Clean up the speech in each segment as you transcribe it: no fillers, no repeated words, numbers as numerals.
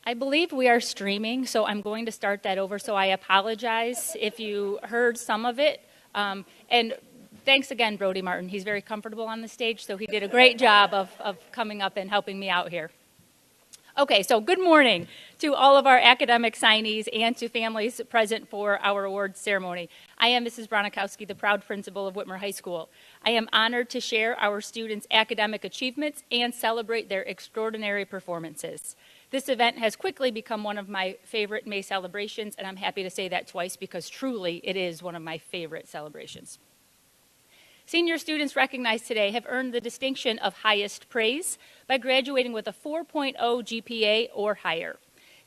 I believe we are streaming, so I'm going to start that over. So I apologize if you heard some of it. And thanks again, Brody Martin. He's very comfortable on the stage, so he did a great job of coming up and helping me out here. Okay, so good morning to all of our academic signees and to families present for our awards ceremony. I am Mrs. Bronikowski, the proud principal of Whitmer High School. I am honored to share our students' academic achievements and celebrate their extraordinary performances. This event has quickly become one of my favorite May celebrations, and I'm happy to say that twice because truly it is one of my favorite celebrations. Senior students recognized today have earned the distinction of highest praise by graduating with a 4.0 GPA or higher.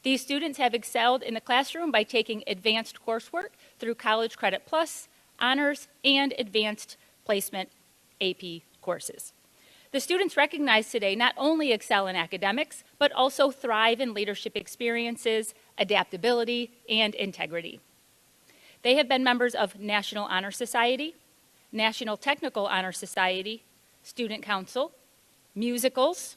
These students have excelled in the classroom by taking advanced coursework through College Credit Plus, honors, and advanced placement AP courses. The students recognized today not only excel in academics, but also thrive in leadership experiences, adaptability, and integrity. They have been members of National Honor Society, National Technical Honor Society, Student Council, musicals,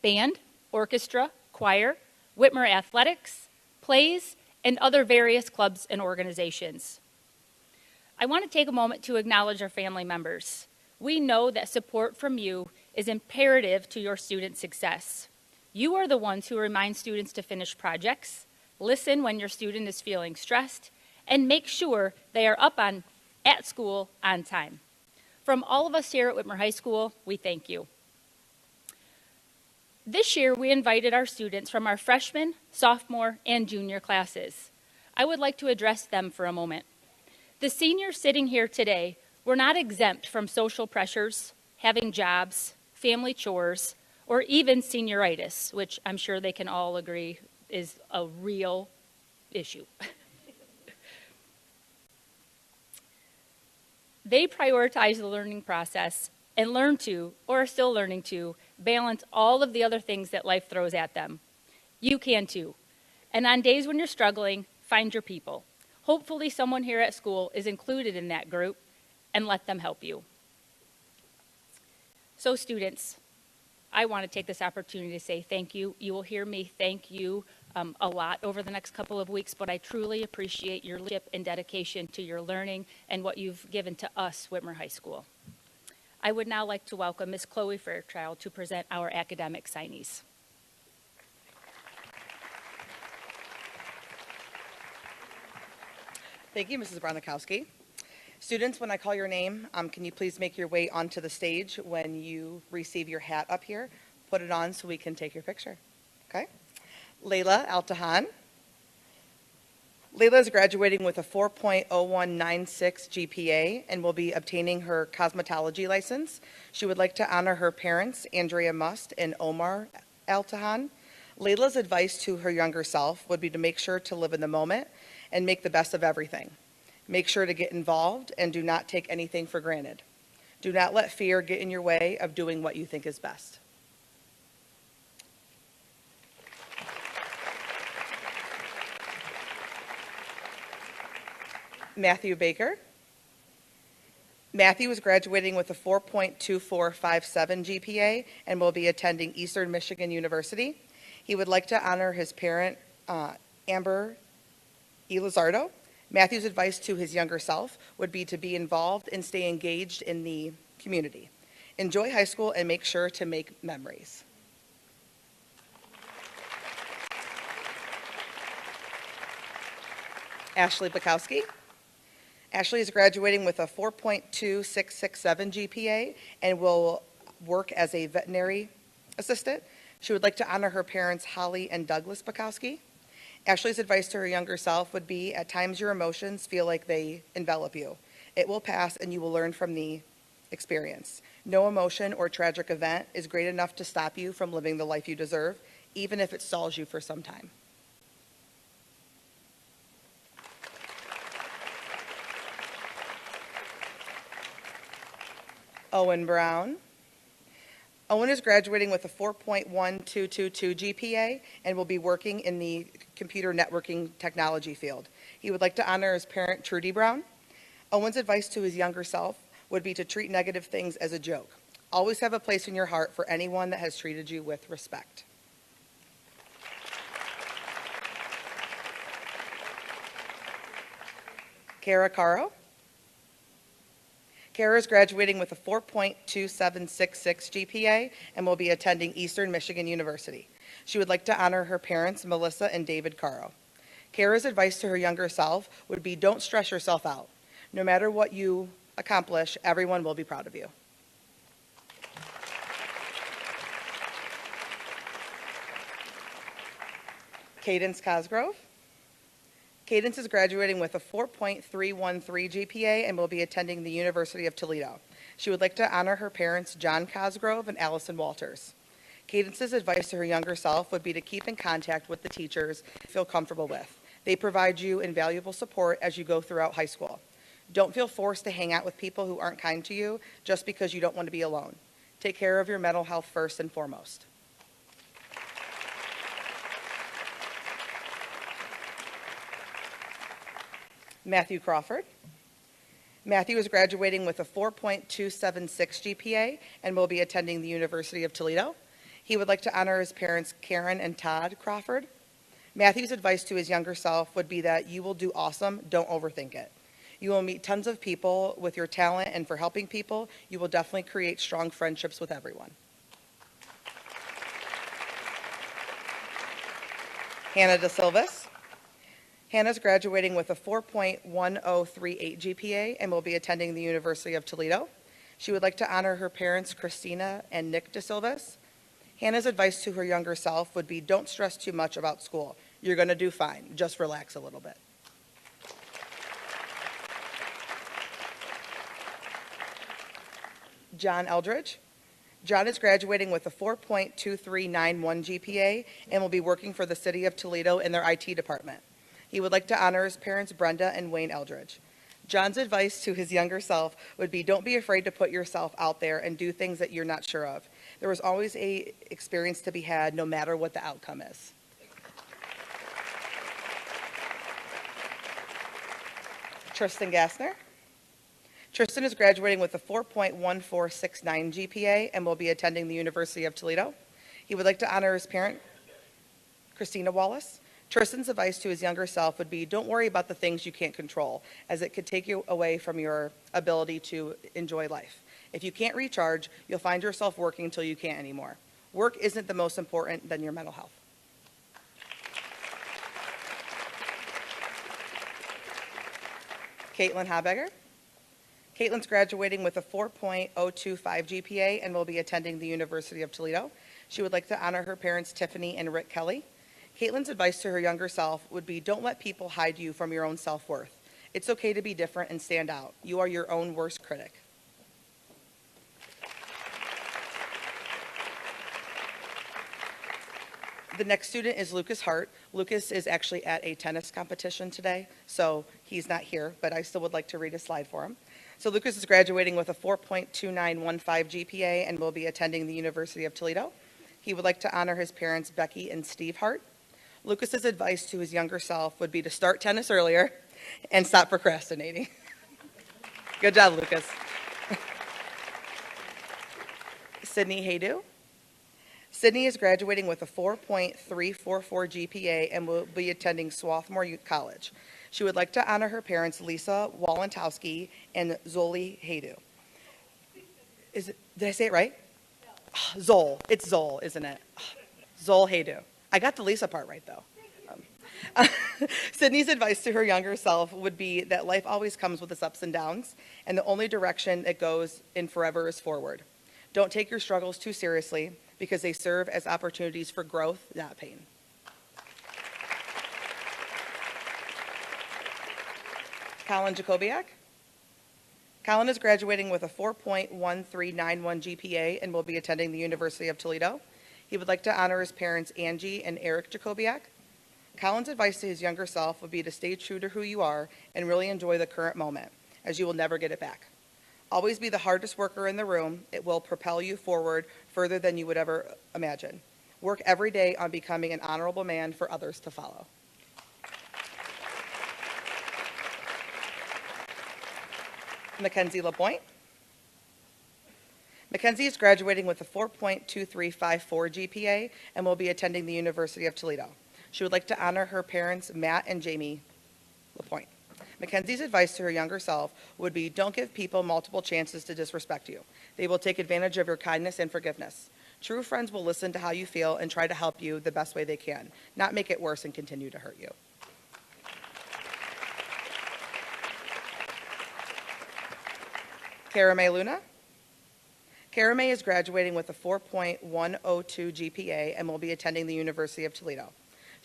band, orchestra, choir, Whitmer athletics, plays, and other various clubs and organizations. I want to take a moment to acknowledge our family members. We know that support from you is imperative to your student success. You are the ones who remind students to finish projects, listen when your student is feeling stressed, and make sure they are at school on time. From all of us here at Whitmer High School, we thank you. This year, we invited our students from our freshman, sophomore, and junior classes. I would like to address them for a moment. The seniors sitting here today were not exempt from social pressures, having jobs, family chores, or even senioritis, which I'm sure they can all agree is a real issue. They prioritize the learning process and learn to, or are still learning to, balance all of the other things that life throws at them. You can too. And on days when you're struggling, find your people. Hopefully someone here at school is included in that group, and let them help you. So students, I want to take this opportunity to say thank you. You will hear me thank you a lot over the next couple of weeks, but I truly appreciate your leadership and dedication to your learning and what you've given to us, Whitmer High School. I would now like to welcome Ms. Chloe Fairchild to present our academic signees. Thank you, Mrs. Bronikowski. Students, when I call your name, can you please make your way onto the stage when you receive your hat up here? Put it on so we can take your picture. Okay? Layla Altahan. Layla is graduating with a 4.0196 GPA and will be obtaining her cosmetology license. She would like to honor her parents, Andrea Must and Omar Altahan. Layla's advice to her younger self would be to make sure to live in the moment and make the best of everything. Make sure to get involved and do not take anything for granted. Do not let fear get in your way of doing what you think is best. Matthew Baker. Matthew is graduating with a 4.2457 GPA and will be attending Eastern Michigan University. He would like to honor his parent, Amber Elizardo. Matthew's advice to his younger self would be to be involved and stay engaged in the community. Enjoy high school and make sure to make memories. Ashley Bukowski. Ashley is graduating with a 4.2667 GPA and will work as a veterinary assistant. She would like to honor her parents, Holly and Douglas Bukowski. Ashley's advice to her younger self would be, at times your emotions feel like they envelop you. It will pass and you will learn from the experience. No emotion or tragic event is great enough to stop you from living the life you deserve, even if it stalls you for some time. Owen Brown. Owen is graduating with a 4.1222 GPA and will be working in the computer networking technology field. He would like to honor his parent, Trudy Brown. Owen's advice to his younger self would be to treat negative things as a joke. Always have a place in your heart for anyone that has treated you with respect. Kara Caro. Kara is graduating with a 4.2766 GPA and will be attending Eastern Michigan University. She would like to honor her parents, Melissa and David Caro. Kara's advice to her younger self would be don't stress yourself out. No matter what you accomplish, everyone will be proud of you. Cadence Cosgrove. Cadence is graduating with a 4.313 GPA and will be attending the University of Toledo. She would like to honor her parents, John Cosgrove and Allison Walters. Cadence's advice to her younger self would be to keep in contact with the teachers you feel comfortable with. They provide you invaluable support as you go throughout high school. Don't feel forced to hang out with people who aren't kind to you just because you don't want to be alone. Take care of your mental health first and foremost. Matthew Crawford. Matthew is graduating with a 4.276 GPA and will be attending the University of Toledo. He would like to honor his parents, Karen and Todd Crawford. Matthew's advice to his younger self would be that you will do awesome, don't overthink it. You will meet tons of people with your talent, and for helping people, you will definitely create strong friendships with everyone. Hannah DeSilvis. Hannah's graduating with a 4.1038 GPA and will be attending the University of Toledo. She would like to honor her parents, Christina and Nick DeSilvis. Hannah's advice to her younger self would be don't stress too much about school. You're going to do fine. Just relax a little bit. John Eldridge. John is graduating with a 4.2391 GPA and will be working for the City of Toledo in their IT department. He would like to honor his parents, Brenda and Wayne Eldridge. John's advice to his younger self would be don't be afraid to put yourself out there and do things that you're not sure of. There is always an experience to be had no matter what the outcome is. Tristan Gassner. Tristan is graduating with a 4.1469 GPA and will be attending the University of Toledo. He would like to honor his parent, Christina Wallace. Tristan's advice to his younger self would be don't worry about the things you can't control, as it could take you away from your ability to enjoy life. If you can't recharge, you'll find yourself working until you can't anymore. Work isn't the most important than your mental health. Caitlin Habegger. Caitlin's graduating with a 4.025 GPA and will be attending the University of Toledo. She would like to honor her parents, Tiffany and Rick Kelly. Caitlin's advice to her younger self would be don't let people hide you from your own self-worth. It's okay to be different and stand out. You are your own worst critic. The next student is Lucas Hart. Lucas is actually at a tennis competition today, so he's not here, but I still would like to read a slide for him. So Lucas is graduating with a 4.2915 GPA and will be attending the University of Toledo. He would like to honor his parents, Becky and Steve Hart. Lucas's advice to his younger self would be to start tennis earlier and stop procrastinating. Good job, Lucas. Sydney Haydu. Sydney is graduating with a 4.344 GPA and will be attending Swarthmore College. She would like to honor her parents, Lisa Walentowski and Zoli Haydu. Did I say it right? No. Zol. It's Zol, isn't it? Zol Haydu. I got the Lisa part right, though. Sydney's advice to her younger self would be that life always comes with its ups and downs, and the only direction it goes in forever is forward. Don't take your struggles too seriously because they serve as opportunities for growth, not pain. Colin Jacobiak. Colin is graduating with a 4.1391 GPA and will be attending the University of Toledo. He would like to honor his parents, Angie and Eric Jacobiak. Colin's advice to his younger self would be to stay true to who you are and really enjoy the current moment, as you will never get it back. Always be the hardest worker in the room. It will propel you forward further than you would ever imagine. Work every day on becoming an honorable man for others to follow. Mackenzie LaPointe. Mackenzie is graduating with a 4.2354 GPA and will be attending the University of Toledo. She would like to honor her parents, Matt and Jamie LaPointe. Mackenzie's advice to her younger self would be, don't give people multiple chances to disrespect you. They will take advantage of your kindness and forgiveness. True friends will listen to how you feel and try to help you the best way they can, not make it worse and continue to hurt you. Cara Mae Luna. Cara Mae is graduating with a 4.102 GPA and will be attending the University of Toledo.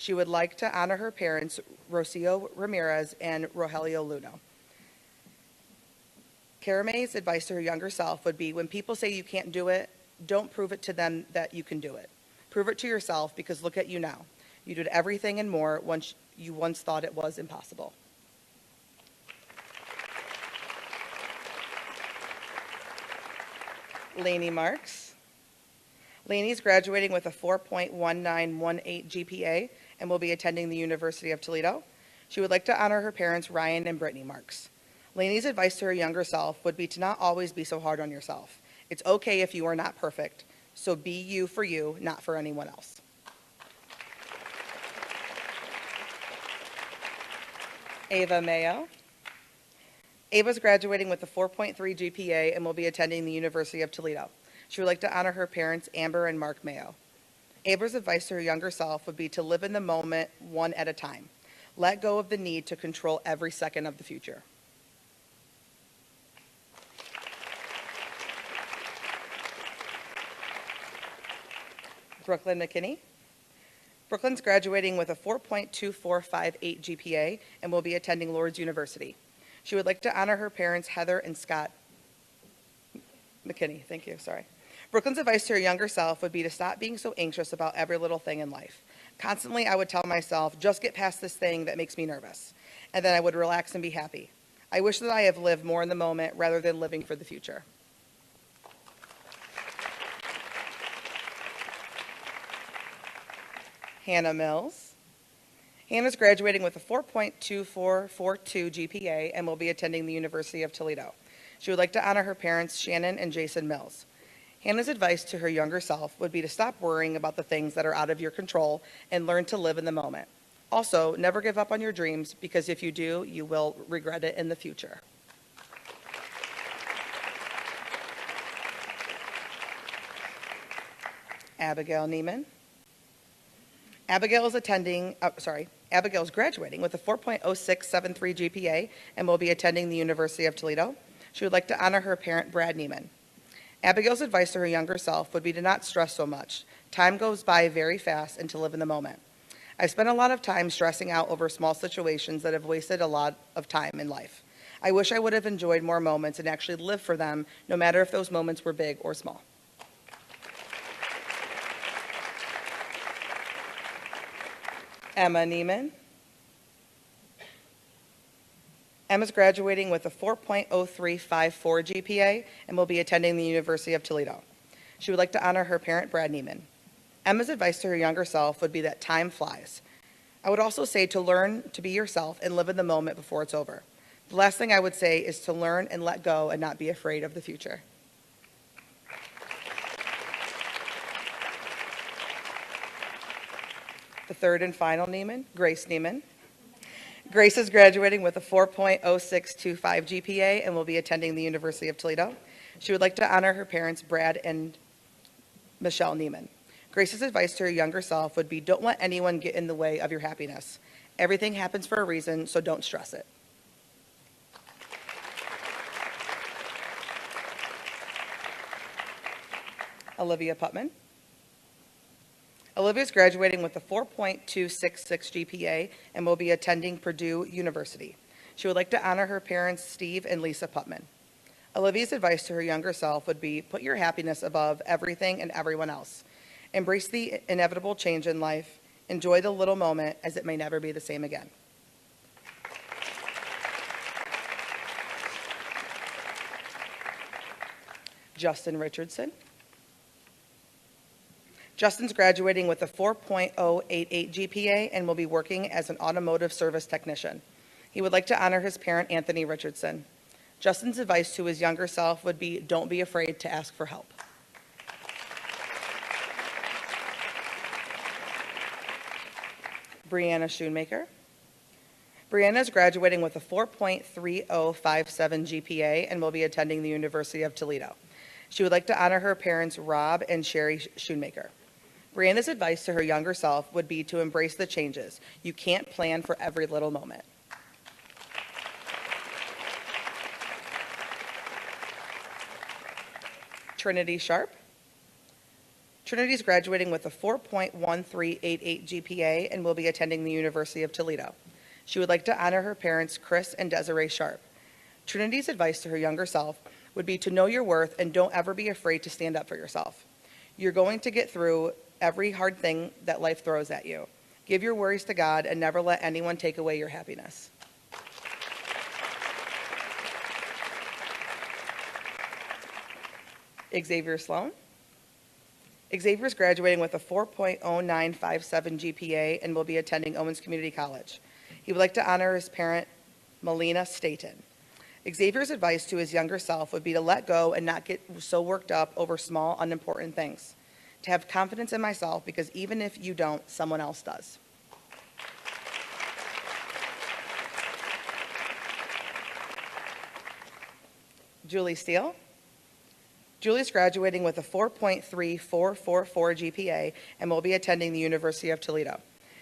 She would like to honor her parents, Rocio Ramirez and Rogelio Luna. Cara Mae's advice to her younger self would be, when people say you can't do it, don't prove it to them that you can do it. Prove it to yourself, because look at you now. You did everything and more once you once thought it was impossible. Lainey Marks. Lainey's graduating with a 4.1918 GPA and will be attending the University of Toledo. She would like to honor her parents, Ryan and Brittany Marks. Lainey's advice to her younger self would be to not always be so hard on yourself. It's okay if you are not perfect, so be you for you, not for anyone else. Ava Mayo. Ava's graduating with a 4.3 GPA and will be attending the University of Toledo. She would like to honor her parents, Amber and Mark Mayo. Ava's advice to her younger self would be to live in the moment one at a time. Let go of the need to control every second of the future. Brooklyn McKinney. Brooklyn's graduating with a 4.2458 GPA and will be attending Lourdes University. She would like to honor her parents, Heather and Scott McKinney. Thank you, sorry. Brooklyn's advice to her younger self would be to stop being so anxious about every little thing in life. Constantly, I would tell myself, just get past this thing that makes me nervous, and then I would relax and be happy. I wish that I have lived more in the moment rather than living for the future. Hannah Mills. Hannah's graduating with a 4.2442 GPA and will be attending the University of Toledo. She would like to honor her parents, Shannon and Jason Mills. Hannah's advice to her younger self would be to stop worrying about the things that are out of your control and learn to live in the moment. Also, never give up on your dreams, because if you do, you will regret it in the future. Abigail Neiman. Abigail's graduating with a 4.0673 GPA and will be attending the University of Toledo. She would like to honor her parent, Brad Neiman. Abigail's advice to her younger self would be to not stress so much. Time goes by very fast, and to live in the moment. I've spent a lot of time stressing out over small situations that have wasted a lot of time in life. I wish I would have enjoyed more moments and actually lived for them, no matter if those moments were big or small. Emma Neiman. Emma's graduating with a 4.0354 GPA and will be attending the University of Toledo. She would like to honor her parent, Brad Neiman. Emma's advice to her younger self would be that time flies. I would also say to learn to be yourself and live in the moment before it's over. The last thing I would say is to learn and let go and not be afraid of the future. The third and final Neiman, Grace Neiman. Grace is graduating with a 4.0625 GPA and will be attending the University of Toledo. She would like to honor her parents, Brad and Michelle Neiman. Grace's advice to her younger self would be, don't let anyone get in the way of your happiness. Everything happens for a reason, so don't stress it. Olivia Putman. Olivia is graduating with a 4.266 GPA and will be attending Purdue University. She would like to honor her parents, Steve and Lisa Putman. Olivia's advice to her younger self would be, put your happiness above everything and everyone else. Embrace the inevitable change in life. Enjoy the little moment, as it may never be the same again. Justin Richardson. Justin's graduating with a 4.088 GPA and will be working as an automotive service technician. He would like to honor his parent, Anthony Richardson. Justin's advice to his younger self would be, don't be afraid to ask for help. Brianna Schoonmaker. Brianna is graduating with a 4.3057 GPA and will be attending the University of Toledo. She would like to honor her parents, Rob and Sherry Schoonmaker. Brianna's advice to her younger self would be to embrace the changes. You can't plan for every little moment. Trinity Sharp. Trinity is graduating with a 4.1388 GPA and will be attending the University of Toledo. She would like to honor her parents, Chris and Desiree Sharp. Trinity's advice to her younger self would be to know your worth and don't ever be afraid to stand up for yourself. You're going to get through every hard thing that life throws at you. Give your worries to God and never let anyone take away your happiness. Xavier Sloan. Xavier is graduating with a 4.0957 GPA and will be attending Owens Community College. He would like to honor his parent, Melina Staten. Xavier's advice to his younger self would be to let go and not get so worked up over small, unimportant things. To have confidence in myself, because even if you don't, someone else does. Julie Steele. Julie's graduating with a 4.3444 GPA and will be attending the University of Toledo.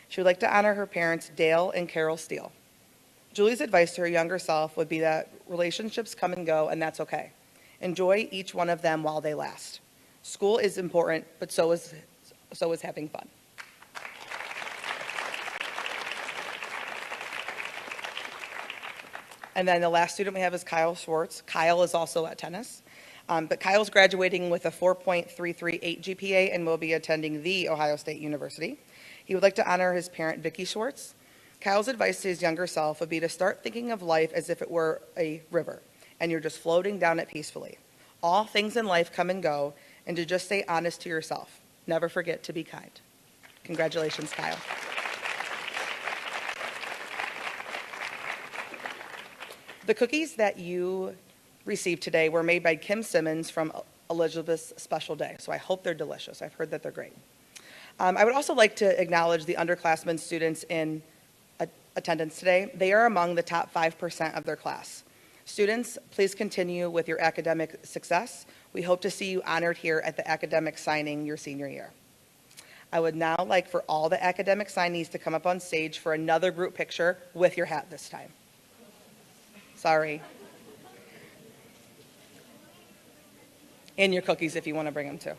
She would like to honor her parents, Dale and Carol Steele. Julie's advice to her younger self would be that relationships come and go, and that's okay. Enjoy each one of them while they last. School is important, but so is having fun. And then the last student we have is Kyle Schwartz. Kyle is also at tennis. But Kyle's graduating with a 4.338 GPA and will be attending The Ohio State University. He would like to honor his parent, Vicki Schwartz. Kyle's advice to his younger self would be to start thinking of life as if it were a river, and you're just floating down it peacefully. All things in life come and go, and to just stay honest to yourself. Never forget to be kind. Congratulations, Kyle. The cookies that you received today were made by Kim Simmons from Elizabeth's Special Day, so I hope they're delicious. I've heard that they're great. I would also like to acknowledge the underclassmen students in attendance today. They are among the top 5% of their class. Students, please continue with your academic success. We hope to see you honored here at the academic signing your senior year. I would now like for all the academic signees to come up on stage for another group picture with your hat this time. Sorry. And your cookies if you want to bring them too.